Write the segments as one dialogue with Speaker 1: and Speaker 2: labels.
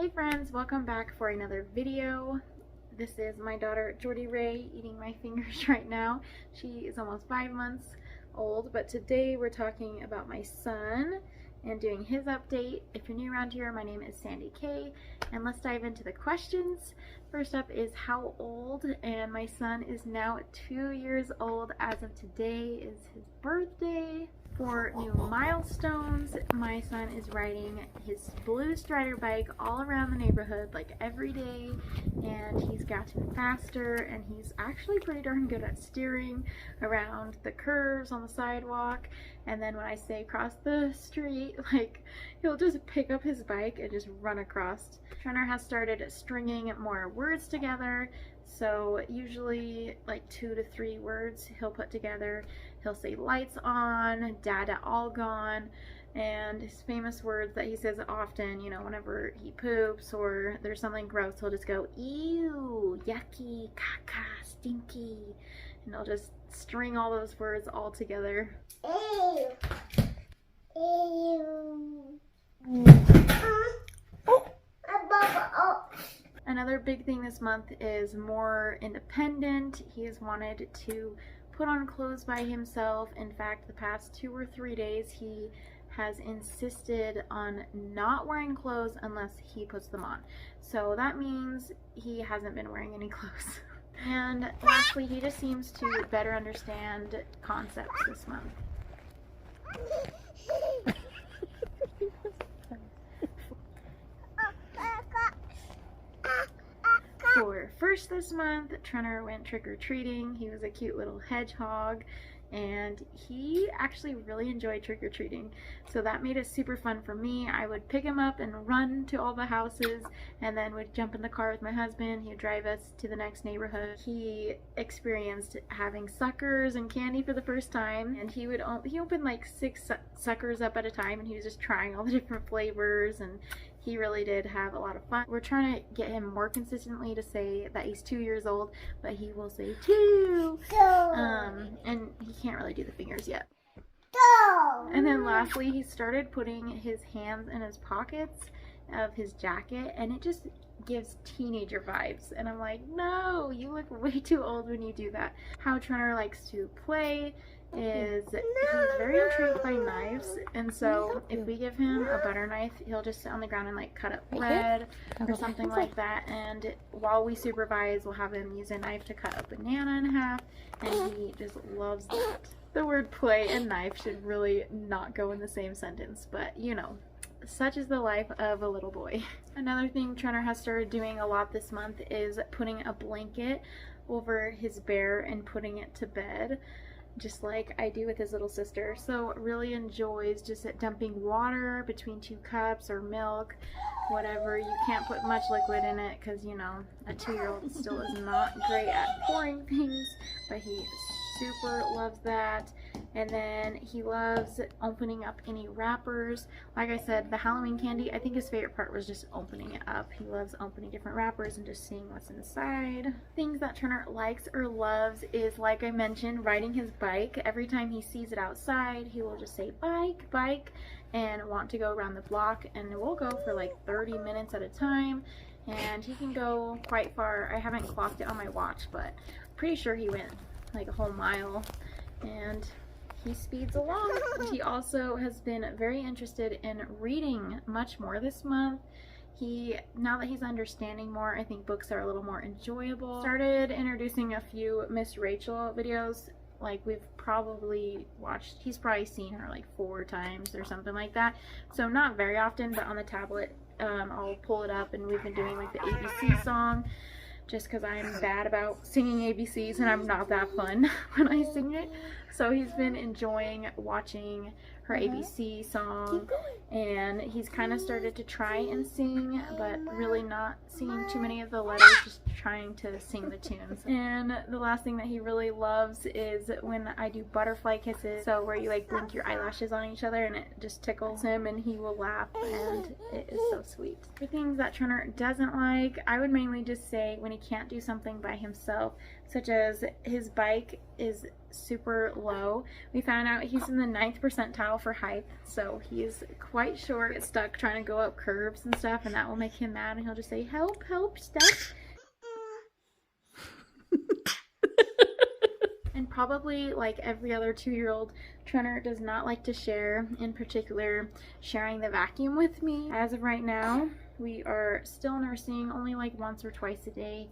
Speaker 1: Hey friends, welcome back for another video. This is my daughter Jordy Ray eating my fingers right now. She is almost 5 months old, but today we're talking about my son and doing his update. If you're new around here, my name is Sandy-Kaye, and let's dive into the questions. First up is how old, and my son is now 2 years old. As of today is his birthday. For new milestones, my son is riding his blue Strider bike all around the neighborhood like every day, and he's gotten faster, and he's actually pretty darn good at steering around the curves on the sidewalk. And then when I say cross the street, like, he'll just pick up his bike and just run across. Trenner has started stringing more words together, so usually like 2 to 3 words he'll put together. He'll say lights on, dada all gone, and his famous words that he says often, you know, whenever he poops or there's something gross, he'll just go, ew, yucky, caca, stinky, and he'll just string all those words all together. Ew. Ew. Another big thing this month is more independent. He has wanted to put on clothes by himself. In fact, the past 2 or 3 days he has insisted on not wearing clothes unless he puts them on. So that means he hasn't been wearing any clothes. And lastly, he just seems to better understand concepts this month. For first this month, Trenner went trick-or-treating. He was a cute little hedgehog, and he actually really enjoyed trick-or-treating, so that made it super fun for me. I would pick him up and run to all the houses, and then would jump in the car with my husband. He would drive us to the next neighborhood. He experienced having suckers and candy for the first time, and he opened like 6 suckers up at a time, and he was just trying all the different flavors, and he really did have a lot of fun. We're trying to get him more consistently to say that he's 2 years old, but he will say 2. And he can't really do the fingers yet. And then lastly, he started putting his hands in his pockets of his jacket, and it just gives teenager vibes. And I'm like, no, you look way too old when you do that. How Trenner likes to play is he's very intrigued by knives, and so if we give him a butter knife, he'll just sit on the ground and like cut up bread or something like that. And while we supervise, we'll have him use a knife to cut a banana in half, and he just loves that. The word play and knife should really not go in the same sentence, but you know, such is the life of a little boy. Another thing Trenner has started doing a lot this month is putting a blanket over his bear and putting it to bed, just like I do with his little sister. So really enjoys just dumping water between 2 cups or milk, whatever. You can't put much liquid in it because, you know, a 2-year-old still is not great at pouring things, but he super loves that. And then he loves opening up any wrappers. Like I said, the Halloween candy, I think his favorite part was just opening it up. He loves opening different wrappers and just seeing what's inside. Things that Trenner likes or loves is, like I mentioned, riding his bike. Every time he sees it outside, he will just say bike, bike, and want to go around the block, and we'll go for like 30 minutes at a time, and he can go quite far. I haven't clocked it on my watch, but pretty sure he went like a whole mile, and he speeds along. He also has been very interested in reading much more this month. Now that he's understanding more, I think books are a little more enjoyable. Started introducing a few Miss Rachel videos. Like, we've probably watched, he's probably seen her like 4 times or something like that. So not very often, but on the tablet, I'll pull it up, and we've been doing like the ABC song, just because I'm bad about singing ABCs and I'm not that fun when I sing it. So he's been enjoying watching her ABC song, and he's kind of started to try and sing, but really not singing too many of the letters, just trying to sing the tunes. And the last thing that he really loves is when I do butterfly kisses, so where you like blink your eyelashes on each other, and it just tickles him and he will laugh, and it is so sweet. For things that Trenner doesn't like, I would mainly just say when he can't do something by himself, such as his bike is super low. We found out he's in the 9th percentile for height, so he's quite short, stuck trying to go up curves and stuff, and that will make him mad, and he'll just say, help, help, Steph. And probably like every other 2-year-old, Trenner does not like to share, in particular sharing the vacuum with me. As of right now, we are still nursing only like once or twice a day,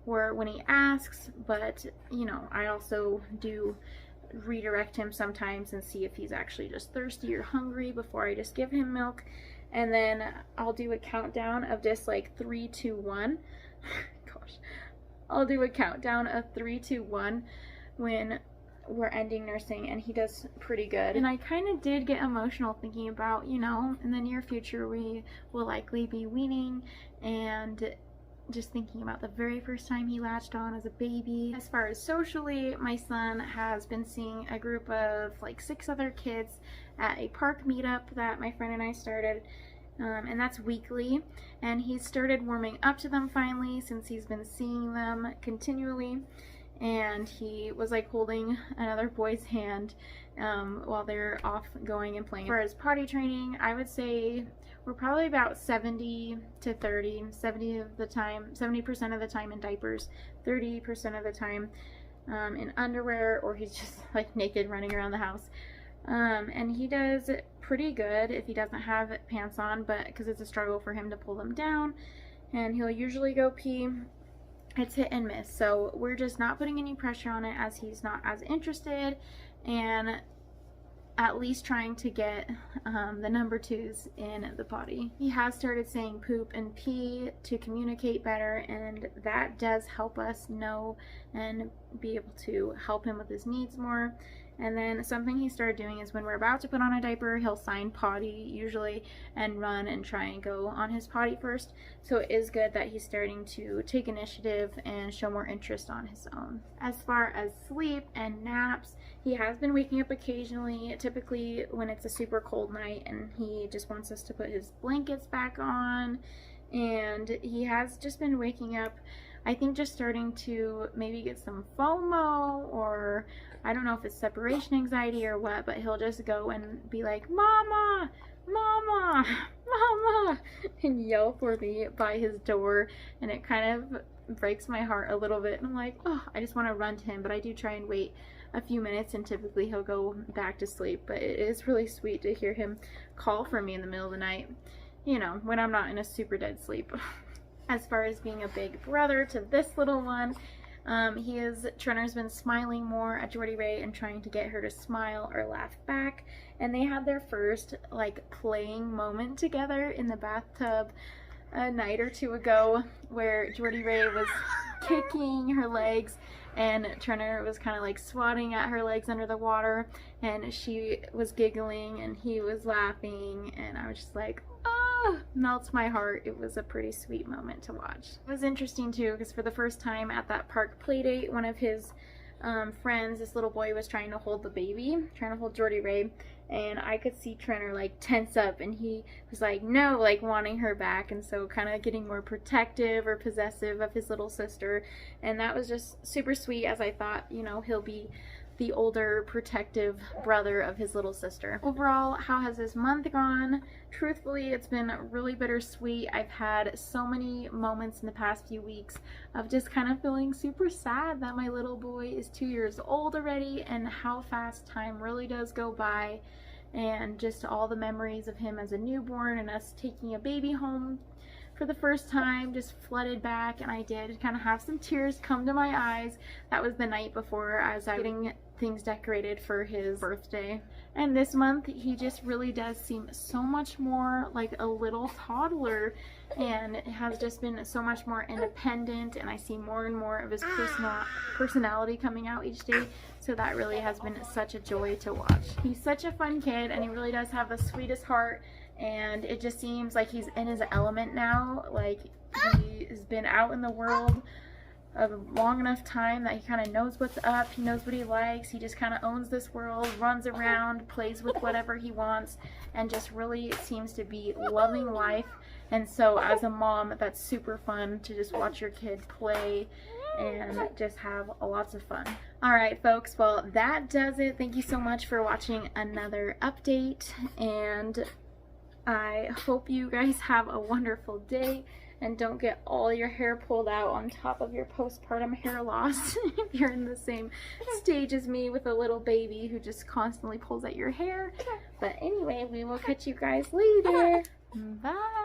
Speaker 1: or when he asks, but you know, I also do redirect him sometimes and see if he's actually just thirsty or hungry before I just give him milk. And then I'll do a countdown of just like 3, 2, 1. Gosh, I'll do a countdown of 3, 2, 1 when we're ending nursing, and he does pretty good. And I kind of did get emotional thinking about, you know, in the near future we will likely be weaning, and just thinking about the very first time he latched on as a baby. As far as socially, my son has been seeing a group of like 6 other kids at a park meetup that my friend and I started, and that's weekly, and he's started warming up to them finally since he's been seeing them continually. And he was like holding another boy's hand while they're off going and playing. As far as potty training, I would say we're probably about 70 to 30, 70% of the time in diapers, 30% of the time in underwear, or he's just like naked running around the house. And he does pretty good if he doesn't have pants on, but because it's a struggle for him to pull them down, and he'll usually go pee. It's hit and miss, so we're just not putting any pressure on it as he's not as interested, and at least trying to get the number 2s in the potty. He has started saying poop and pee to communicate better, and that does help us know and be able to help him with his needs more. And then something he started doing is when we're about to put on a diaper, he'll sign potty usually and run and try and go on his potty first. So it is good that he's starting to take initiative and show more interest on his own. As far as sleep and naps, he has been waking up occasionally, typically when it's a super cold night and he just wants us to put his blankets back on. And he has just been waking up, I think, just starting to maybe get some FOMO, or I don't know if it's separation anxiety or what, but he'll just go and be like, Mama, Mama, Mama, and yell for me by his door, and it kind of breaks my heart a little bit. And I'm like, oh, I just want to run to him, but I do try and wait a few minutes, and typically he'll go back to sleep. But it is really sweet to hear him call for me in the middle of the night, you know, when I'm not in a super dead sleep. As far as being a big brother to this little one, Trenner's been smiling more at Jordy Ray and trying to get her to smile or laugh back. And they had their first like playing moment together in the bathtub a night or 2 ago, where Jordy Ray was kicking her legs and Trenner was kind of like swatting at her legs under the water, and she was giggling and he was laughing, and I was just like, oh, melts my heart. It was a pretty sweet moment to watch. It was interesting too, because for the first time at that park play date, one of his friends, this little boy, was trying to hold the baby, trying to hold Jordy Ray, and I could see Trenner like tense up, and he was like, no, like wanting her back, and so kind of getting more protective or possessive of his little sister. And that was just super sweet, as I thought, you know, he'll be the older protective brother of his little sister. Overall, how has this month gone? Truthfully, it's been really bittersweet. I've had so many moments in the past few weeks of just kind of feeling super sad that my little boy is 2 years old already, and how fast time really does go by, and just all the memories of him as a newborn and us taking a baby home for the first time just flooded back, and I did kind of have some tears come to my eyes. That was the night before I was getting things decorated for his birthday. And this month he just really does seem so much more like a little toddler, and has just been so much more independent, and I see more and more of his personality coming out each day. So that really has been such a joy to watch. He's such a fun kid, and he really does have the sweetest heart, and it just seems like he's in his element now. Like, he has been out in the world a long enough time that he kind of knows what's up, he knows what he likes, he just kind of owns this world, runs around, plays with whatever he wants, and just really seems to be loving life. And so as a mom, that's super fun to just watch your kid play and just have lots of fun. Alright folks, well that does it. Thank you so much for watching another update, and I hope you guys have a wonderful day and don't get all your hair pulled out on top of your postpartum hair loss if you're in the same stage as me with a little baby who just constantly pulls at your hair. But anyway, we will catch you guys later. Bye!